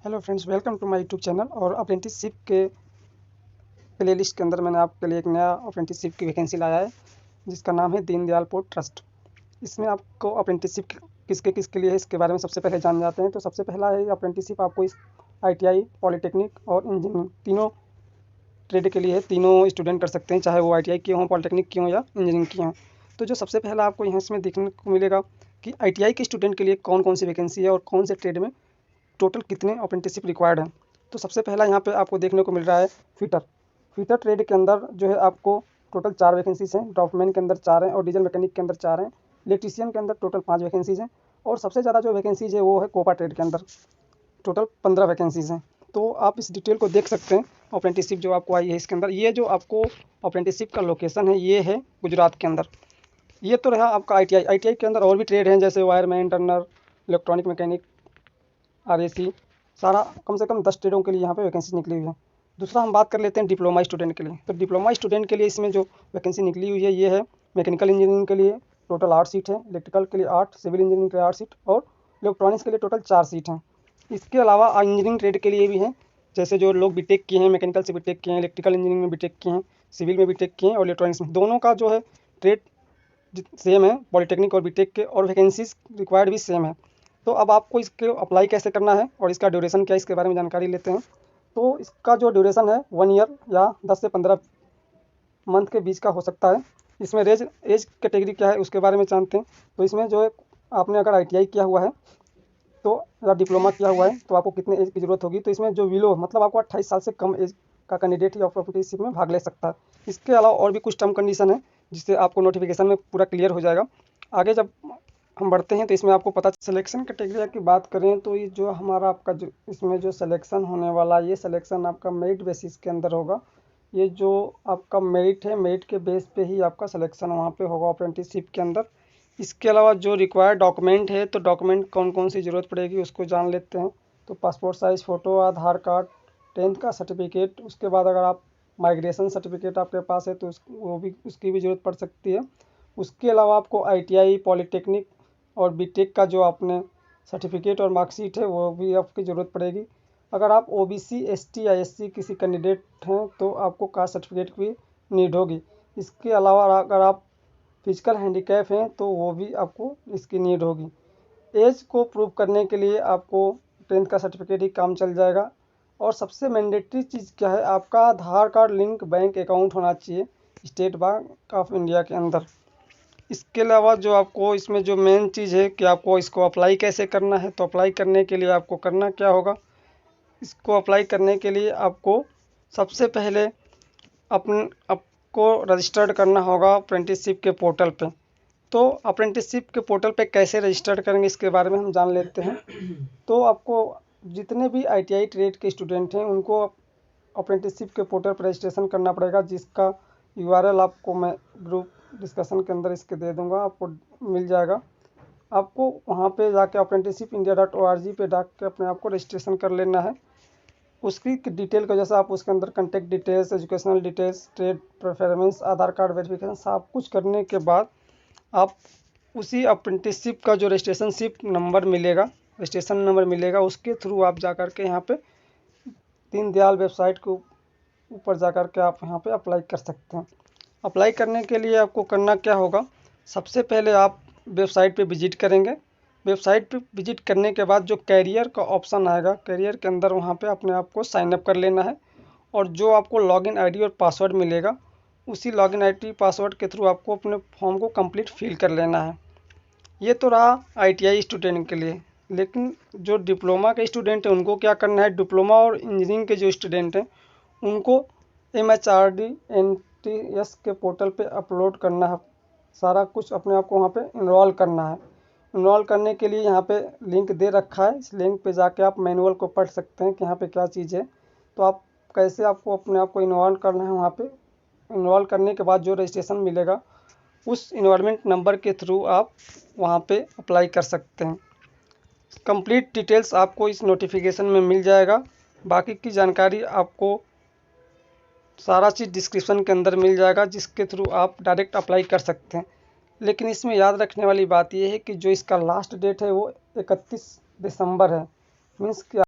Hello friends, welcome to my YouTube channel. और apprenticeship के playlist के अंदर मैंने आपके लिए एक नया अप्रेंटिसशिप की वैकेंसी लाया है, जिसका नाम है दीनदयाल पोर्ट ट्रस्ट। इसमें आपको अप्रेंटिसशिप किसके किसके लिए है, इसके बारे में सबसे पहले जान जाते हैं। तो सबसे पहला है अप्रेंटिसशिप आपको इस ITI, पॉलीटेक्निक और इंजीनियरिंग तीनों ट्रेड के लिए है। तीनों स्टूडेंट कर सकते हैं, चाहे वो ITI किए हों, पॉलीटेक्निक किए हों या इंजीनियरिंग किए हों। तो जो सबसे पहला आपको यहाँ इसमें देखने को मिलेगा कि ITI के स्टूडेंट के लिए कौन कौन सी वैकेंसी है और कौन से ट्रेड में टोटल कितने अप्रेंटिसशिप रिक्वायर्ड हैं। तो सबसे पहला यहाँ पे आपको देखने को मिल रहा है फिटर। फिटर ट्रेड के अंदर जो है आपको टोटल 4 वैकेंसीज हैं। ड्रॉपमैन के अंदर 4 हैं और डीजल मैकेनिक के अंदर 4 हैं। इलेक्ट्रीशियन के अंदर टोटल 5 वैकेंसीज हैं। और सबसे ज़्यादा जो वैकेंसीज है वो है कोपा ट्रेड के अंदर, टोटल 15 वैकेंसीज हैं। तो आप इस डिटेल को देख सकते हैं। अप्रेंटिसशिप जो आपको आई है इसके अंदर, ये जो आपको अप्रेंटिसशिप का लोकेशन है ये है गुजरात के अंदर। ये तो रहा आपका ITI के अंदर और भी ट्रेड हैं, जैसे wireman, Turner, electronic mechanic, RAC, सारा कम से कम 10 ट्रेडों के लिए यहाँ पे वैकेंसी निकली हुई है। दूसरा हम बात कर लेते हैं डिप्लोमा स्टूडेंट के लिए। तो डिप्लोमा स्टूडेंट के लिए इसमें जो वैकेंसी निकली हुई है ये है मैकेनिकल इंजीनियरिंग के लिए टोटल 8 सीट है, इलेक्ट्रिकल के लिए 8, सिविल इंजीनियरिंग के लिए 8 सीट और इलेक्ट्रॉनिक्स के लिए टोटल 4 सीट हैं। इसके अलावा इंजीनियरिंग ट्रेड के लिए भी हैं, जैसे जो लोग बीटेक किए हैं, मैकेनिकल से बीटेक किए हैं, इलेक्ट्रिकल इंजीनियरिंग में बीटेक किए हैं, सिविल में बीटेक किए हैं और इलेक्ट्रॉनिक्स में, दोनों का जो है ट्रेड सेम है, पॉलीटेक्निक और बीटेक के, और वैकेंसीज रिक्वायर्ड भी सेम है। तो अब आपको इसके अप्लाई कैसे करना है और इसका ड्यूरेशन क्या है, इसके बारे में जानकारी लेते हैं। तो इसका जो ड्यूरेशन है 1 ईयर या 10 से 15 मंथ के बीच का हो सकता है। इसमें एज कैटेगरी क्या है उसके बारे में जानते हैं। तो इसमें जो है आपने अगर ITI किया हुआ है तो या डिप्लोमा किया हुआ है तो आपको कितने एज की ज़रूरत होगी। तो इसमें जो विलो मतलब आपको 28 साल से कम एज का कैंडिडेट ही अप्रेंटिसशिप में भाग ले सकता है। इसके अलावा और भी कुछ टर्म कंडीशन है जिससे आपको नोटिफिकेशन में पूरा क्लियर हो जाएगा। आगे जब हम बढ़ते हैं तो इसमें आपको पता सिलेक्शन कैटेगरी की बात करें तो ये जो हमारा आपका जो इसमें जो सिलेक्शन होने वाला, ये सिलेक्शन आपका मेरिट बेसिस के अंदर होगा। ये जो आपका मेरिट है, मेरिट के बेस पे ही आपका सिलेक्शन वहाँ पे होगा अप्रेंटिसशिप के अंदर। इसके अलावा जो रिक्वायर्ड डॉक्यूमेंट है, तो डॉक्यूमेंट कौन कौन सी ज़रूरत पड़ेगी उसको जान लेते हैं। तो पासपोर्ट साइज़ फ़ोटो, आधार कार्ड, 10th का सर्टिफिकेट, उसके बाद अगर आप माइग्रेशन सर्टिफिकेट आपके पास है तो वो भी, उसकी भी ज़रूरत पड़ सकती है। उसके अलावा आपको ITI, पॉलीटेक्निक और बीटेक का जो आपने सर्टिफिकेट और मार्कशीट है वो भी आपकी ज़रूरत पड़ेगी। अगर आप OBC, ST या SC किसी कैंडिडेट हैं तो आपको कास्ट सर्टिफिकेट की नीड होगी। इसके अलावा अगर आप फिजिकल हैंडीकैप हैं तो वो भी आपको इसकी नीड होगी। एज को प्रूव करने के लिए आपको 10th का सर्टिफिकेट ही काम चल जाएगा। और सबसे मैंडेटरी चीज़ क्या है, आपका आधार कार्ड लिंक बैंक अकाउंट होना चाहिए स्टेट बैंक ऑफ इंडिया के अंदर। इसके अलावा जो आपको इसमें जो मेन चीज़ है कि आपको इसको अप्लाई कैसे करना है। तो अप्लाई करने के लिए आपको करना क्या होगा, इसको अप्लाई करने के लिए आपको सबसे पहले आपको रजिस्टर्ड करना होगा अप्रेंटिसशिप के पोर्टल पे। तो अप्रेंटिसशिप के पोर्टल पे कैसे रजिस्टर्ड करेंगे इसके बारे में हम जान लेते हैं। तो आपको जितने भी ITI ट्रेड के स्टूडेंट हैं उनको अप्रेंटिसशिप के पोर्टल पर रजिस्ट्रेशन करना पड़ेगा, जिसका URL आपको मैं ग्रुप डिस्कशन के अंदर इसके दे दूंगा, आपको मिल जाएगा। आपको वहाँ पे जाके apprenticeshipindia.org पे डाक के अपने आप को रजिस्ट्रेशन कर लेना है। उसकी डिटेल को जैसे आप उसके अंदर contact details, educational details, trade preference, Aadhaar card verification सब कुछ करने के बाद आप उसी अप्रेंटिसशिप का जो रजिस्ट्रेशनशिप नंबर मिलेगा, रजिस्ट्रेशन नंबर मिलेगा, उसके थ्रू आप जा कर के यहाँ पे दीनदयाल वेबसाइट को ऊपर जा कर के आप यहाँ पे अप्लाई कर सकते हैं। अप्लाई करने के लिए आपको करना क्या होगा, सबसे पहले आप वेबसाइट पे विजिट करेंगे। वेबसाइट पे विजिट करने के बाद जो कैरियर का ऑप्शन आएगा, कैरियर के अंदर वहाँ पे अपने आप को साइन अप कर लेना है। और जो आपको लॉगिन आईडी और पासवर्ड मिलेगा, उसी लॉगिन आईडी पासवर्ड के थ्रू आपको अपने फॉर्म को कंप्लीट फिल कर लेना है। ये तो रहा ITI स्टूडेंट के लिए। लेकिन जो डिप्लोमा के स्टूडेंट हैं उनको क्या करना है, डिप्लोमा और इंजीनियरिंग के जो स्टूडेंट हैं उनको MHRD NTS के पोर्टल पे अपलोड करना है, सारा कुछ अपने आप को वहाँ पे इनरोल करना है। इनरोल करने के लिए यहाँ पे लिंक दे रखा है, इस लिंक पे जाके आप मैनुअल को पढ़ सकते हैं कि यहाँ पे क्या चीज़ है। तो आप कैसे आपको अपने आप को इन्वॉल्व करना है, वहाँ पे इन्वॉल्व करने के बाद जो रजिस्ट्रेशन मिलेगा उस इन्वॉल्वमेंट नंबर के थ्रू आप वहाँ पे अप्लाई कर सकते हैं। कंप्लीट डिटेल्स आपको इस नोटिफिकेशन में मिल जाएगा। बाकी की जानकारी आपको सारा चीज़ डिस्क्रिप्शन के अंदर मिल जाएगा, जिसके थ्रू आप डायरेक्ट अप्लाई कर सकते हैं। लेकिन इसमें याद रखने वाली बात यह है कि जो इसका लास्ट डेट है वो 31 दिसंबर है। मीन्स कि